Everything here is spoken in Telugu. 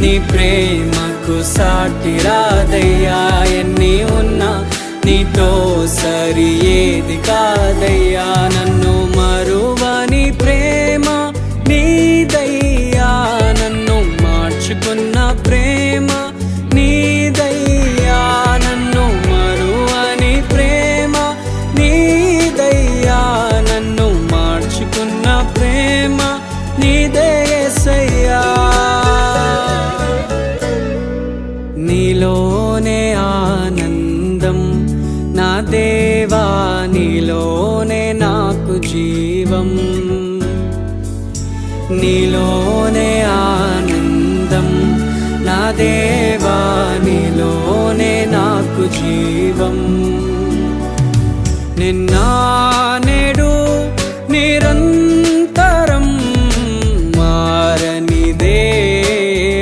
నీ ప్రేమకు సాటి రాదయ్యా. ఎన్ని ఉన్నా నీతో సరి ఏది కాదయ్యా. నన్ను మరువని ప్రేమ నీదయ్యా. నన్ను మార్చుకున్న ప్రేమ నీదయ్యా. నన్ను మరువని ప్రేమ నీదయ్యా. నన్ను మార్చుకున్న ప్రేమ నీదే యేసయ్యా. నీలోనే ఆనందం నా దేవా, నీలోనే నాకు జీవం. నీలోనే ఆనందం నా దేవా, నీలోనే నాకు జీవం. నిన్న